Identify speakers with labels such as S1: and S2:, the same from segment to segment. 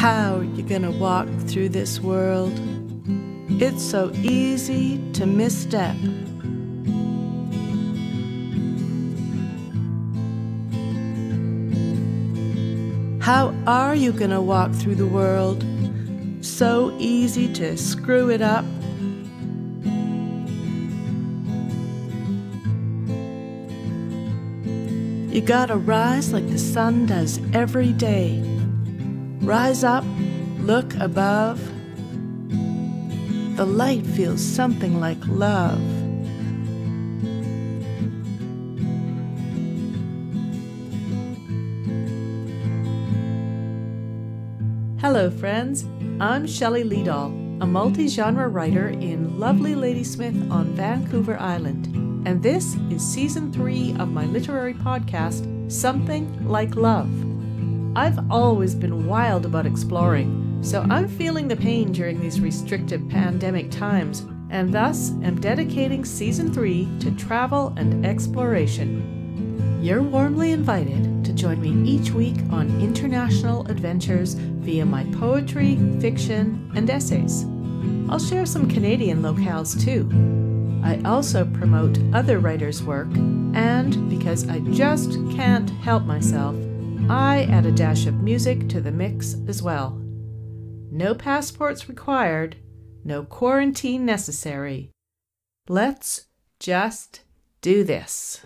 S1: How you gonna walk through this world? It's so easy to misstep. How are you gonna walk through the world? So easy to screw it up. You gotta rise like the sun does every day. Rise up, look above. The light feels something like love. Hello friends, I'm Shelley Lidahl, a multi-genre writer in lovely Ladysmith on Vancouver Island, and this is Season 3 of my literary podcast, Something Like Love. I've always been wild about exploring, so I'm feeling the pain during these restrictive pandemic times, and thus am dedicating Season 3 to travel and exploration. You're warmly invited to join me each week on international adventures via my poetry, fiction, and essays. I'll share some Canadian locales too. I also promote other writers' work, and because I just can't help myself, I add a dash of music to the mix as well. No passports required, no quarantine necessary. Let's just do this.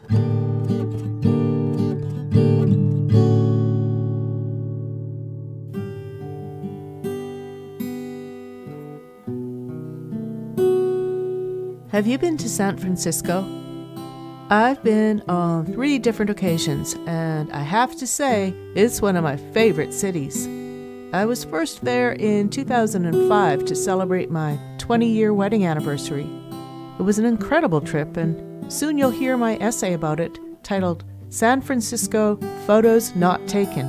S1: Have you been to San Francisco? I've been on 3 different occasions, and I have to say, it's one of my favorite cities. I was first there in 2005 to celebrate my 20-year wedding anniversary. It was an incredible trip, and soon you'll hear my essay about it, titled San Francisco Photos Not Taken.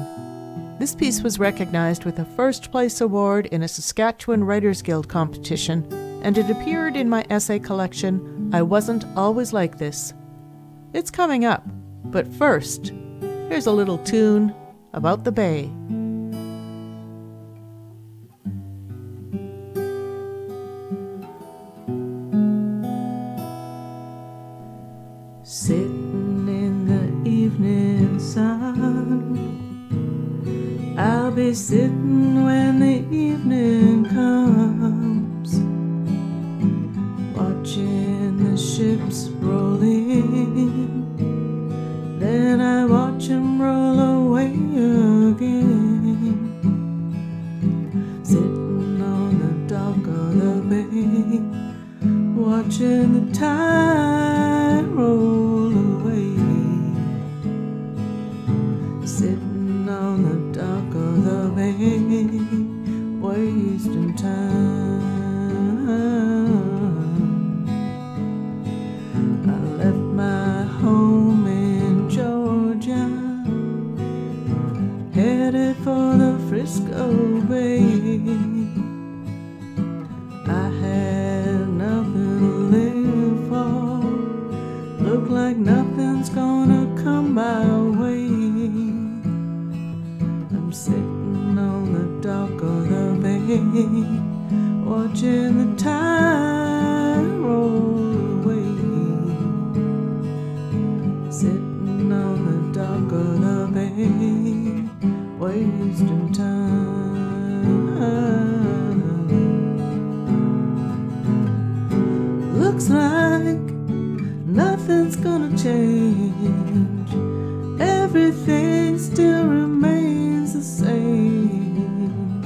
S1: This piece was recognized with a first-place award in a Saskatchewan Writers Guild competition, and it appeared in my essay collection, I Wasn't Always Like This. It's coming up, but first, here's a little tune about the Bay. Sitting in the evening sun, I'll be sitting when the evening comes, watching the ships roll in, then I watch them roll away again. Sitting on the dock of the bay, watching the tide roll away. Sitting on the dock of the bay, wasting time. Headed for the Frisco Bay. I had nothing to live for. Look like nothing's gonna come my way. I'm sitting on the dock of the bay, watching the tide roll away. Sitting on the dock of the bay, wasting time. Looks like nothing's gonna change. Everything still remains the same.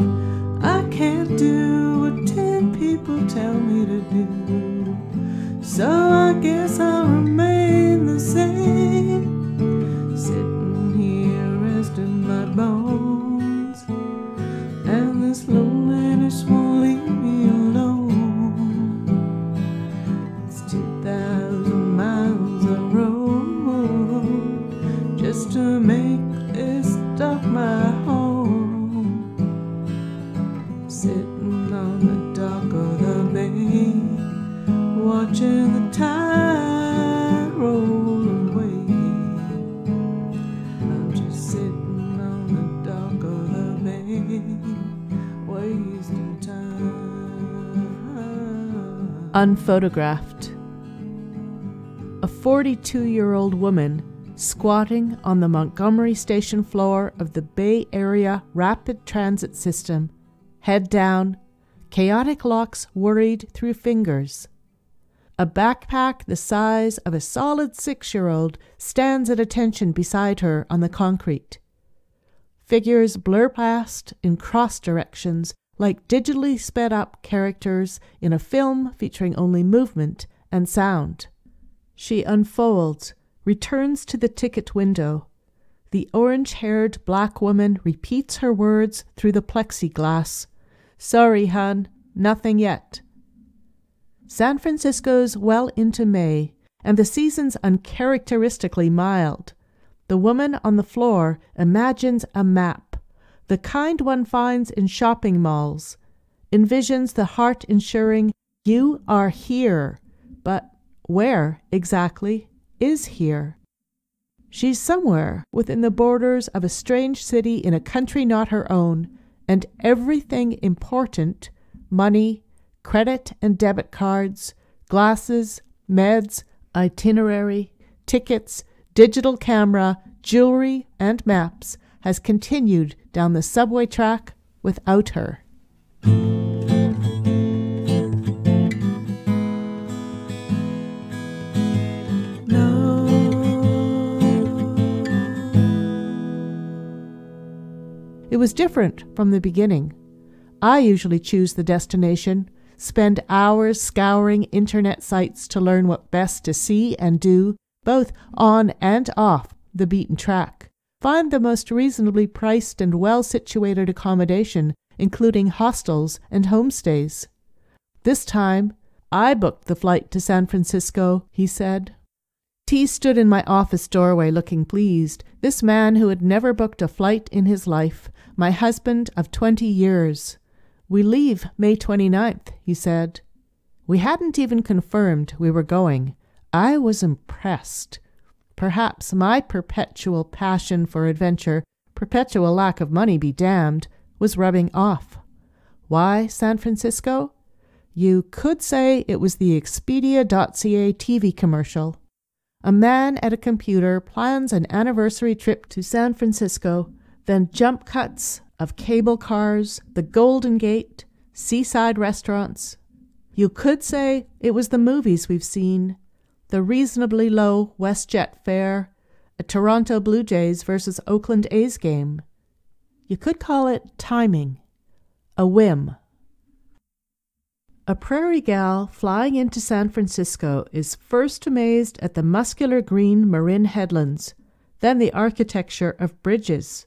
S1: I can't do what 10 people tell me to do, so I guess I'll remain the same. In my bones, and this loneliness won't leave me alone. It's 2,000 miles of road just to make this dock my home. Sitting on the dock of the bay, watching the tide roll away. I'm just sitting on the dock of the bay, Unphotographed. A 42-year-old woman squatting on the Montgomery Station floor of the Bay Area Rapid Transit System, head down, chaotic locks worried through fingers. A backpack the size of a solid 6-year-old stands at attention beside her on the concrete. Figures blur past in cross directions like digitally sped up characters in a film featuring only movement and sound. She unfolds, returns to the ticket window. The orange-haired black woman repeats her words through the plexiglass. "Sorry, hun, nothing yet." San Francisco's well into May, and the season's uncharacteristically mild. The woman on the floor imagines a map, the kind one finds in shopping malls, envisions the heart ensuring, "You are here," but where exactly is here? She's somewhere within the borders of a strange city in a country not her own, and everything important, money, credit and debit cards, glasses, meds, itinerary, tickets, digital camera, jewelry, and maps, has continued down the subway track without her. It was different from the beginning. I usually choose the destination, spend hours scouring internet sites to learn what best to see and do, both on and off the beaten track. Find the most reasonably priced and well-situated accommodation, including hostels and homestays. This time, I booked the flight to San Francisco, he said. T stood in my office doorway looking pleased, this man who had never booked a flight in his life, my husband of 20 years. "We leave May 29th, he said. We hadn't even confirmed we were going. I was impressed. Perhaps my perpetual passion for adventure, perpetual lack of money be damned, was rubbing off. Why San Francisco? You could say it was the Expedia.ca TV commercial. A man at a computer plans an anniversary trip to San Francisco, then jump cuts of cable cars, the Golden Gate, seaside restaurants. You could say it was the movies we've seen, the reasonably low WestJet fare, a Toronto Blue Jays versus Oakland A's game. You could call it timing, a whim. A prairie gal flying into San Francisco is first amazed at the muscular green Marin headlands, then the architecture of bridges.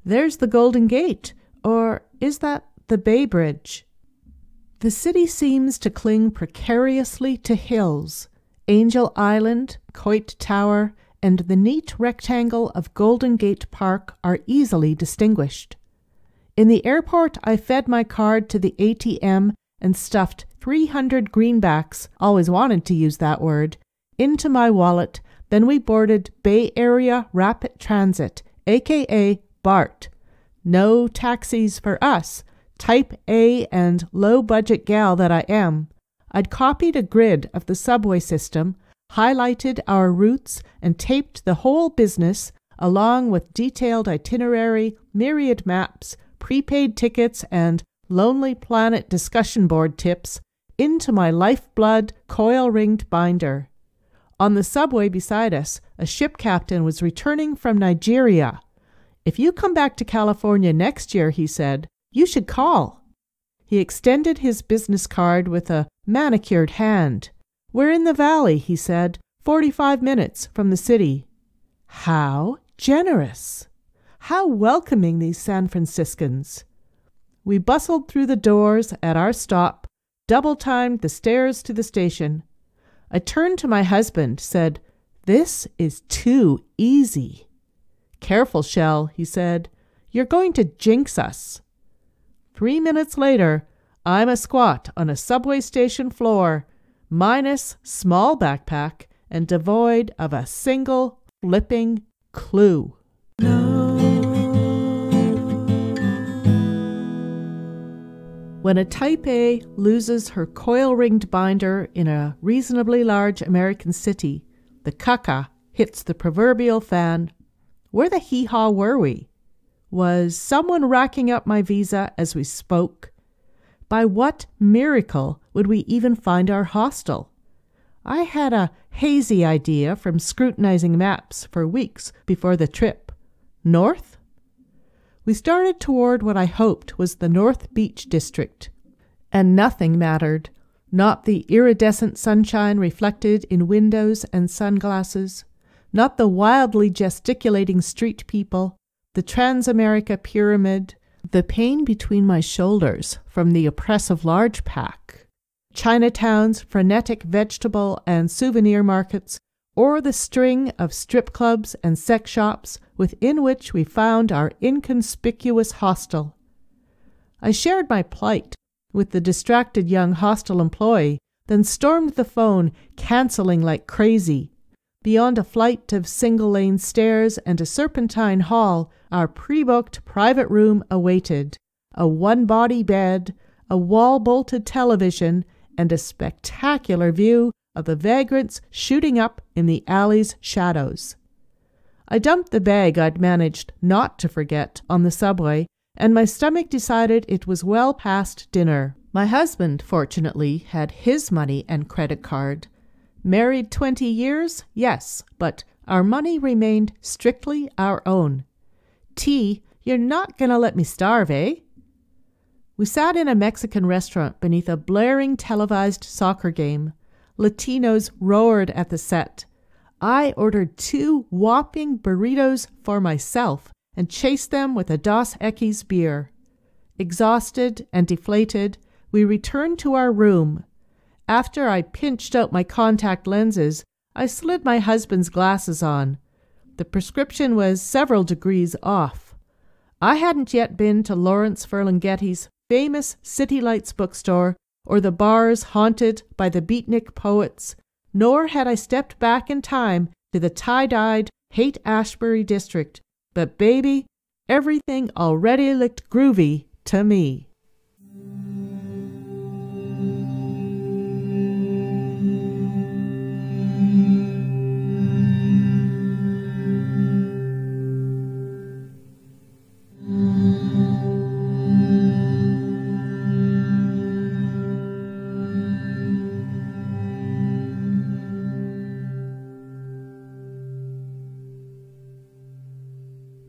S1: There's the Golden Gate, or is that the Bay Bridge? The city seems to cling precariously to hills. Angel Island, Coit Tower, and the neat rectangle of Golden Gate Park are easily distinguished. In the airport, I fed my card to the ATM and stuffed 300 greenbacks, always wanted to use that word, into my wallet. Then we boarded Bay Area Rapid Transit, aka BART. No taxis for us, type A and low-budget gal that I am. I'd copied a grid of the subway system, highlighted our routes, and taped the whole business, along with detailed itinerary, myriad maps, prepaid tickets, and Lonely Planet discussion board tips, into my lifeblood coil-ringed binder. On the subway beside us, a ship captain was returning from Nigeria. "If you come back to California next year," he said, "you should call." He extended his business card with a manicured hand. "We're in the valley," he said, 45 minutes from the city. How generous! How welcoming these San Franciscans! We bustled through the doors at our stop, double-timed the stairs to the station. I turned to my husband, said, "This is too easy." "Careful, Shell," he said. "You're going to jinx us." 3 minutes later, I'm a squat on a subway station floor, minus small backpack and devoid of a single flipping clue. When a Type A loses her coil-ringed binder in a reasonably large American city, the caca hits the proverbial fan. Where the hee-haw were we? Was someone racking up my visa as we spoke? By what miracle would we even find our hostel? I had a hazy idea from scrutinizing maps for weeks before the trip. North? We started toward what I hoped was the North Beach District. And nothing mattered. Not the iridescent sunshine reflected in windows and sunglasses. Not the wildly gesticulating street people. The Transamerica Pyramid. The pain between my shoulders from the oppressive large pack. Chinatown's frenetic vegetable and souvenir markets, or the string of strip clubs and sex shops within which we found our inconspicuous hostel. I shared my plight with the distracted young hostel employee, then stormed the phone, cancelling like crazy. Beyond a flight of single-lane stairs and a serpentine hall, our pre-booked private room awaited. A one-body bed, a wall-bolted television, and a spectacular view of the vagrants shooting up in the alley's shadows. I dumped the bag I'd managed not to forget on the subway, and my stomach decided it was well past dinner. My husband, fortunately, had his money and credit card. Married 20 years? Yes, but our money remained strictly our own. T, you're not gonna let me starve, eh? We sat in a Mexican restaurant beneath a blaring televised soccer game. Latinos roared at the set. I ordered 2 whopping burritos for myself and chased them with a Dos Equis beer. Exhausted and deflated, we returned to our room. After I pinched out my contact lenses, I slid my husband's glasses on. The prescription was several degrees off. I hadn't yet been to Lawrence Ferlinghetti's famous City Lights bookstore or the bars haunted by the beatnik poets, nor had I stepped back in time to the tie-dyed Haight-Ashbury district. But baby, everything already looked groovy to me.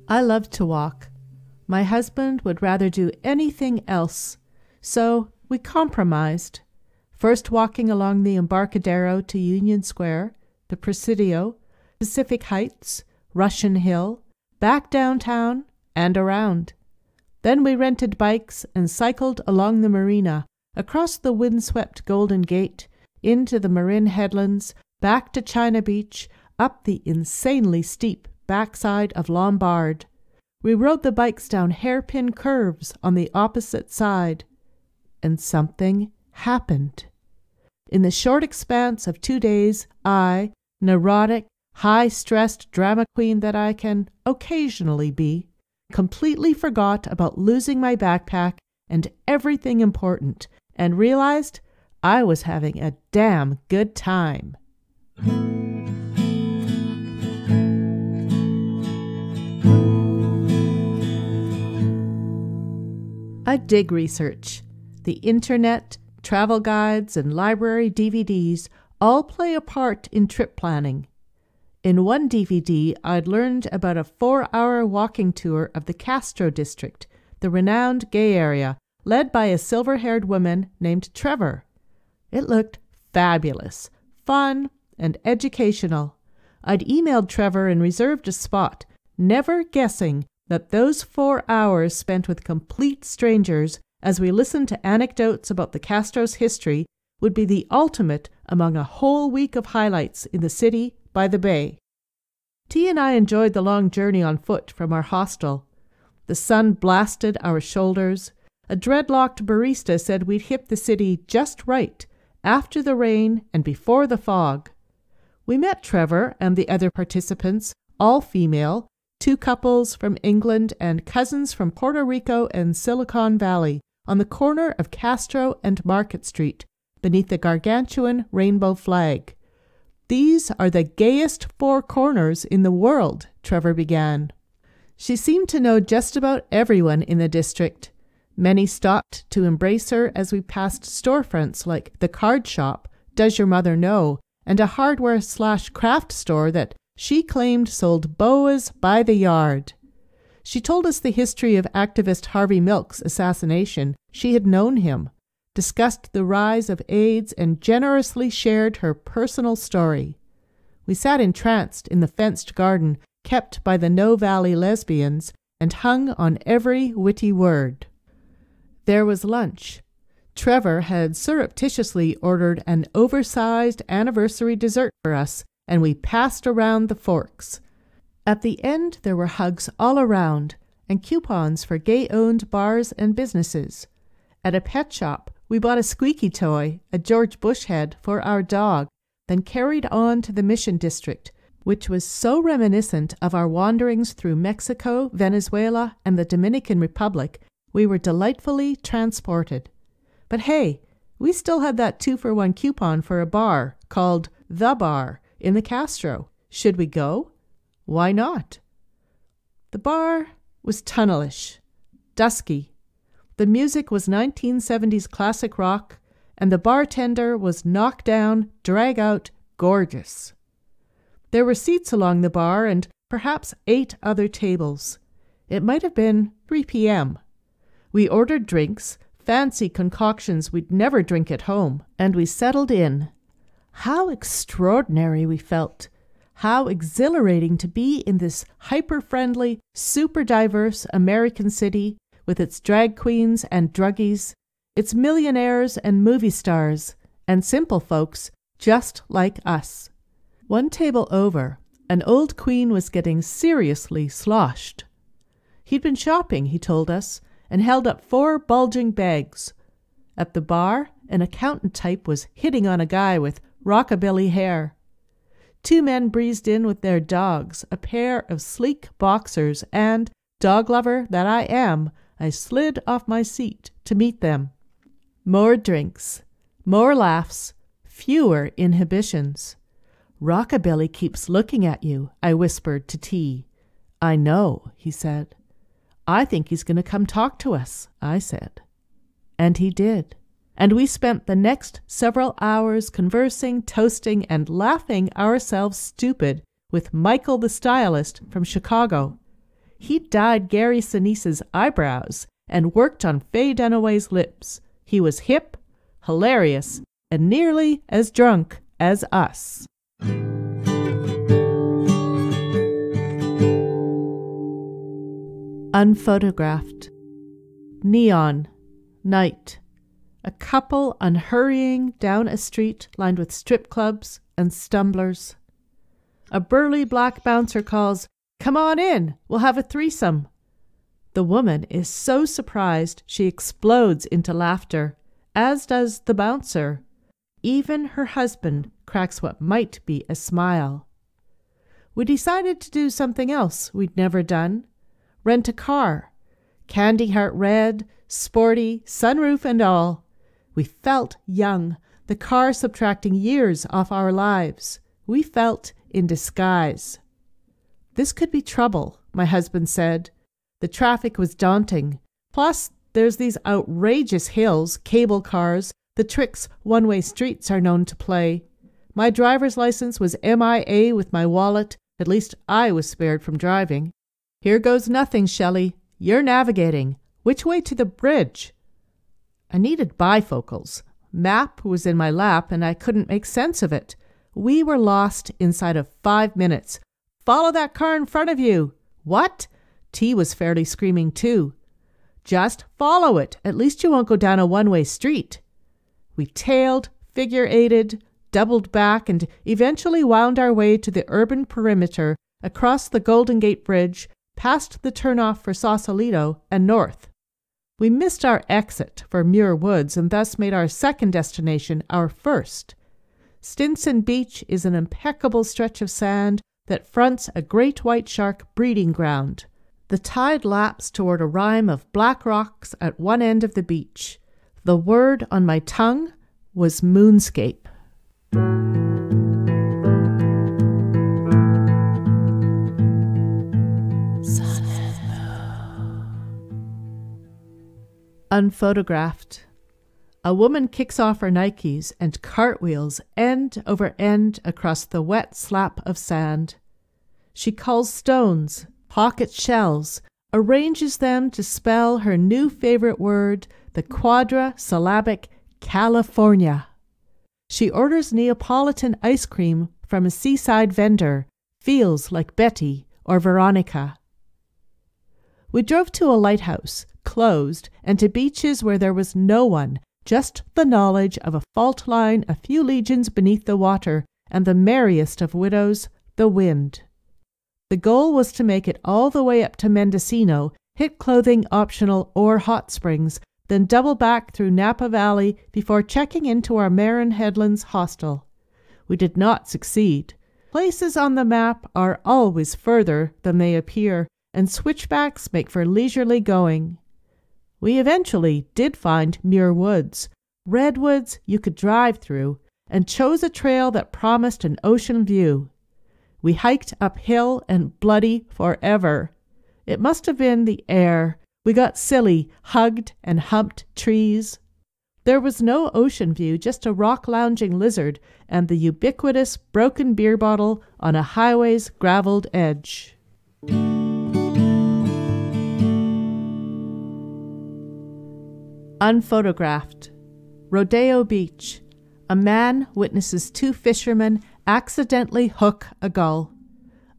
S1: I loved to walk. My husband would rather do anything else, so we compromised. First walking along the Embarcadero to Union Square, the Presidio, Pacific Heights, Russian Hill, back downtown, and around. Then we rented bikes and cycled along the marina, across the windswept Golden Gate, into the Marin Headlands, back to China Beach, up the insanely steep backside of Lombard. We rode the bikes down hairpin curves on the opposite side. And something happened. In the short expanse of 2 days, I, neurotic, high-stressed drama queen that I can occasionally be, completely forgot about losing my backpack and everything important, and realized I was having a damn good time. I dig research. The internet, travel guides, and library DVDs all play a part in trip planning. In one DVD, I'd learned about a 4-hour walking tour of the Castro district, the renowned gay area, led by a silver-haired woman named Trevor. It looked fabulous, fun, and educational. I'd emailed Trevor and reserved a spot, never guessing that those 4 hours spent with complete strangers as we listened to anecdotes about the Castro's history would be the ultimate among a whole week of highlights in the city by the bay. T and I enjoyed the long journey on foot from our hostel. The sun blasted our shoulders. A dreadlocked barista said we'd hit the city just right, after the rain and before the fog. We met Trevor and the other participants, all female, 2 couples from England and cousins from Puerto Rico and Silicon Valley, on the corner of Castro and Market Street, beneath the gargantuan rainbow flag. "These are the gayest 4 corners in the world," Trevor began. She seemed to know just about everyone in the district. Many stopped to embrace her as we passed storefronts like the Card Shop, Does Your Mother Know, and a hardware/craft store that she claimed sold boas by the yard. She told us the history of activist Harvey Milk's assassination. She had known him, discussed the rise of AIDS, and generously shared her personal story. We sat entranced in the fenced garden kept by the No Valley lesbians and hung on every witty word. There was lunch. Trevor had surreptitiously ordered an oversized anniversary dessert for us, and we passed around the forks. At the end there were hugs all around, and coupons for gay-owned bars and businesses. At a pet shop, we bought a squeaky toy, a George Bush head, for our dog, then carried on to the Mission District, which was so reminiscent of our wanderings through Mexico, Venezuela, and the Dominican Republic, we were delightfully transported. But hey, we still had that 2-for-1 coupon for a bar called The Bar in the Castro. Should we go? Why not? The bar was tunnelish, dusky. The music was 1970s classic rock, and the bartender was knock-down, drag-out, gorgeous. There were seats along the bar and perhaps 8 other tables. It might have been 3 p.m. We ordered drinks, fancy concoctions we'd never drink at home, and we settled in. How extraordinary we felt. How exhilarating to be in this hyper-friendly, super-diverse American city with its drag queens and druggies, its millionaires and movie stars, and simple folks just like us. One table over, an old queen was getting seriously sloshed. He'd been shopping, he told us, and held up 4 bulging bags. At the bar, an accountant type was hitting on a guy with rockabilly hair. 2 men breezed in with their dogs, a pair of sleek boxers, and, dog lover that I am, I slid off my seat to meet them. More drinks, more laughs, fewer inhibitions. "Rockabilly keeps looking at you," I whispered to T. "I know," he said. "I think he's going to come talk to us," I said. And he did. And we spent the next several hours conversing, toasting, and laughing ourselves stupid with Michael the stylist from Chicago. He dyed Gary Sinise's eyebrows and worked on Faye Dunaway's lips. He was hip, hilarious, and nearly as drunk as us. Unphotographed. Neon. Night. A couple unhurrying down a street lined with strip clubs and stumblers. A burly black bouncer calls, "Come on in, we'll have a threesome." The woman is so surprised she explodes into laughter, as does the bouncer. Even her husband cracks what might be a smile. We decided to do something else we'd never done. Rent a car. Candy heart red, sporty, sunroof and all. We felt young, the car subtracting years off our lives. We felt in disguise. This could be trouble, my husband said. The traffic was daunting. Plus, there's these outrageous hills, cable cars, the tricks one-way streets are known to play. My driver's license was MIA with my wallet. At least I was spared from driving. "Here goes nothing, Shelley. You're navigating. Which way to the bridge?" I needed bifocals. Map was in my lap, and I couldn't make sense of it. We were lost inside of 5 minutes. "Follow that car in front of you." "What?" T was fairly screaming too. "Just follow it. At least you won't go down a one-way street." We tailed, figure-eighted, doubled back, and eventually wound our way to the urban perimeter, across the Golden Gate Bridge, past the turnoff for Sausalito, and north. We missed our exit for Muir Woods and thus made our second destination our first. Stinson Beach is an impeccable stretch of sand that fronts a great white shark breeding ground. The tide laps toward a rime of black rocks at one end of the beach. The word on my tongue was moonscape. Unphotographed. A woman kicks off her Nikes and cartwheels end over end across the wet slap of sand. She culls stones, pockets shells, arranges them to spell her new favorite word, the quadra-syllabic California. She orders Neapolitan ice cream from a seaside vendor, feels like Betty or Veronica. We drove to a lighthouse, closed, and to beaches where there was no one, just the knowledge of a fault line a few legions beneath the water, and the merriest of widows, the wind. The goal was to make it all the way up to Mendocino, hit clothing optional or hot springs, then double back through Napa Valley before checking into our Marin Headlands hostel. We did not succeed. Places on the map are always further than they appear, and switchbacks make for leisurely going. We eventually did find Muir Woods, redwoods you could drive through, and chose a trail that promised an ocean view. We hiked uphill and bloody forever. It must have been the air. We got silly, hugged and humped trees. There was no ocean view, just a rock-lounging lizard and the ubiquitous broken beer bottle on a highway's graveled edge. Unphotographed. Rodeo Beach. A man witnesses two fishermen accidentally hook a gull.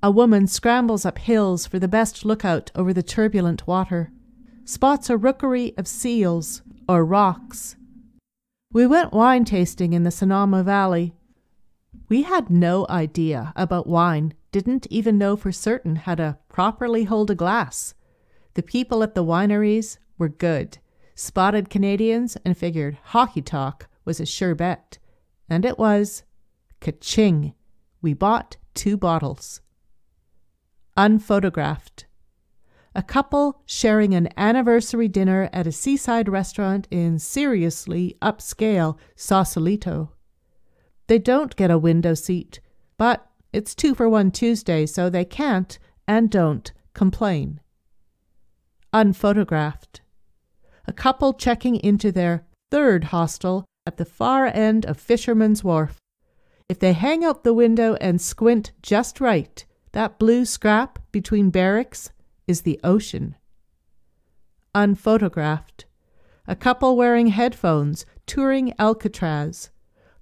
S1: A woman scrambles up hills for the best lookout over the turbulent water. Spots a rookery of seals or rocks. We went wine tasting in the Sonoma Valley. We had no idea about wine, didn't even know for certain how to properly hold a glass. The people at the wineries were good. Spotted Canadians and figured hockey talk was a sure bet. And it was. Ka-ching! We bought 2 bottles. Unphotographed. A couple sharing an anniversary dinner at a seaside restaurant in seriously upscale Sausalito. They don't get a window seat, but it's 2-for-1 Tuesday, so they can't and don't complain. Unphotographed. A couple checking into their 3rd hostel at the far end of Fisherman's Wharf. If they hang out the window and squint just right, that blue scrap between barracks is the ocean. Unphotographed. A couple wearing headphones, touring Alcatraz.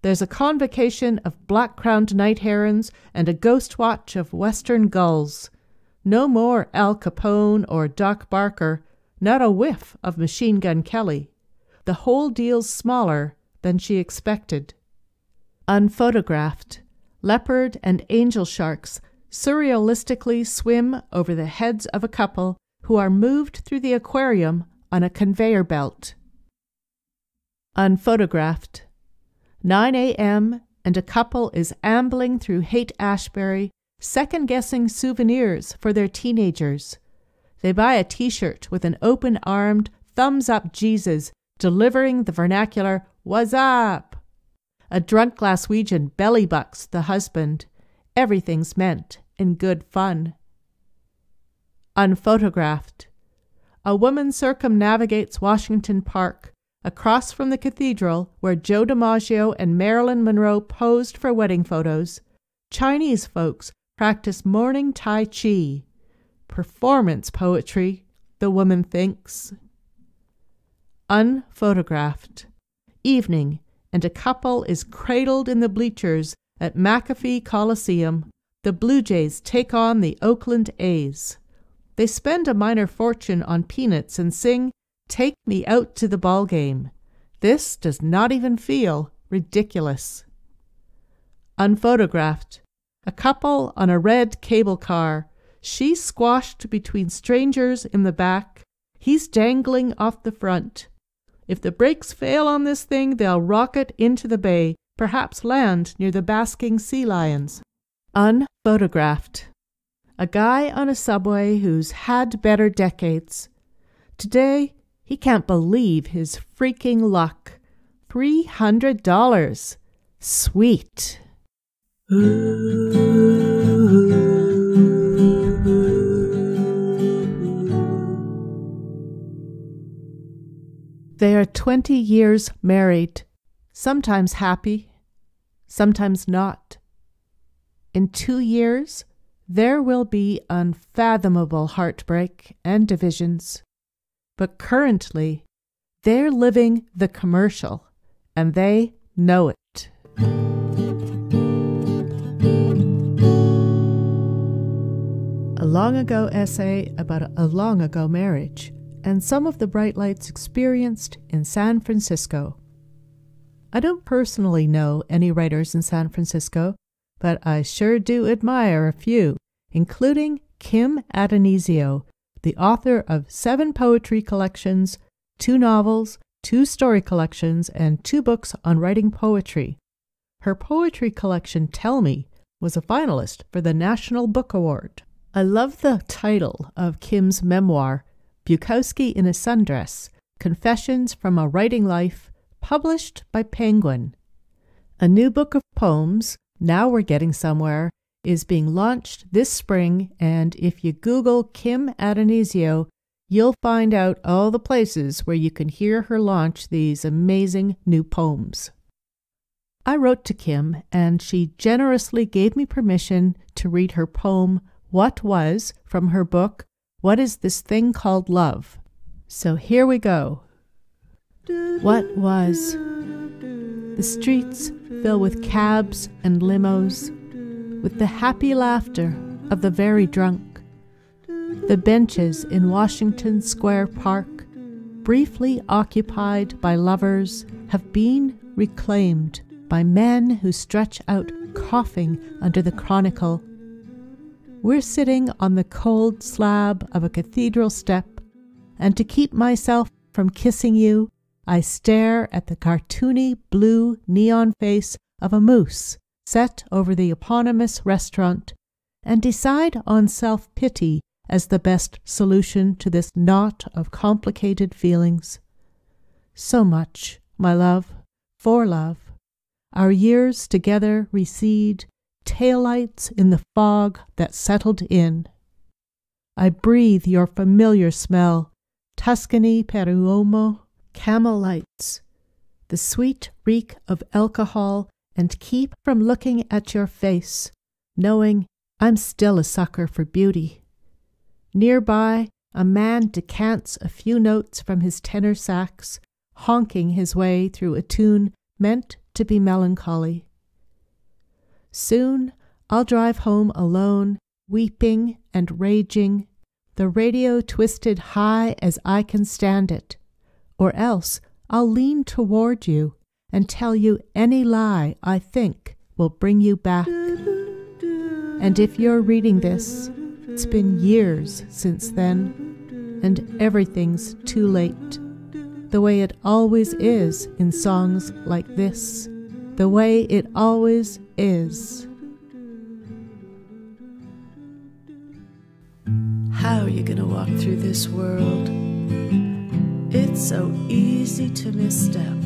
S1: There's a convocation of black-crowned night herons and a ghost watch of western gulls. No more Al Capone or Doc Barker, not a whiff of Machine Gun Kelly. The whole deal's smaller than she expected. Unphotographed. Leopard and angel sharks surrealistically swim over the heads of a couple who are moved through the aquarium on a conveyor belt. Unphotographed. 9 a.m. and a couple is ambling through Haight-Ashbury, second-guessing souvenirs for their teenagers. They buy a T-shirt with an open-armed, thumbs-up Jesus delivering the vernacular, "What's up?" A drunk Glaswegian belly-bucks the husband. Everything's meant in good fun. Unphotographed. A woman circumnavigates Washington Park, across from the cathedral where Joe DiMaggio and Marilyn Monroe posed for wedding photos. Chinese folks practice morning Tai Chi. Performance poetry, the woman thinks. Unphotographed. Evening, and a couple is cradled in the bleachers at McAfee Coliseum. The Blue Jays take on the Oakland A's. They spend a minor fortune on peanuts and sing, "Take Me Out to the Ball Game." This does not even feel ridiculous. Unphotographed. A couple on a red cable car. She's squashed between strangers in the back. He's dangling off the front. If the brakes fail on this thing, they'll rocket into the bay, perhaps land near the basking sea lions. Unphotographed. a guy on a subway who's had better decades. Today, he can't believe his freaking luck. $300. Sweet. They are 20 years married, sometimes happy, sometimes not. In 2 years, there will be unfathomable heartbreak and divisions. But currently, they're living the commercial, and they know it. A long ago essay about a long ago marriage, and some of the bright lights experienced in San Francisco. I don't personally know any writers in San Francisco, but I sure do admire a few, including Kim Addonizio, the author of 7 poetry collections, 2 novels, 2 story collections, and 2 books on writing poetry. Her poetry collection, Tell Me, was a finalist for the National Book Award. I love the title of Kim's memoir, Bukowski in a Sundress, Confessions from a Writing Life, published by Penguin. A new book of poems, Now We're Getting Somewhere, is being launched this spring, and if you Google Kim Addonizio, you'll find out all the places where you can hear her launch these amazing new poems. I wrote to Kim, and she generously gave me permission to read her poem, What Was, from her book, What Is This Thing Called Love? So here we go. What was? The streets fill with cabs and limos, with the happy laughter of the very drunk. The benches in Washington Square Park, briefly occupied by lovers, have been reclaimed by men who stretch out coughing under the Chronicle. We're sitting on the cold slab of a cathedral step, and to keep myself from kissing you, I stare at the cartoony blue neon face of a moose set over the eponymous restaurant, and decide on self-pity as the best solution to this knot of complicated feelings. So much, my love, for love. Our years together recede, taillights in the fog that settled in. I breathe your familiar smell, Tuscany Peruomo, camel lights, the sweet reek of alcohol, and keep from looking at your face, knowing I'm still a sucker for beauty. Nearby, a man decants a few notes from his tenor sax, honking his way through a tune meant to be melancholy. Soon I'll drive home alone, weeping and raging, the radio twisted high as I can stand it, or else I'll lean toward you and tell you any lie I think will bring you back. And if you're reading this, it's been years since then, and everything's too late, the way it always is in songs like this, the way it always is. How are you gonna walk through this world? It's so easy to misstep.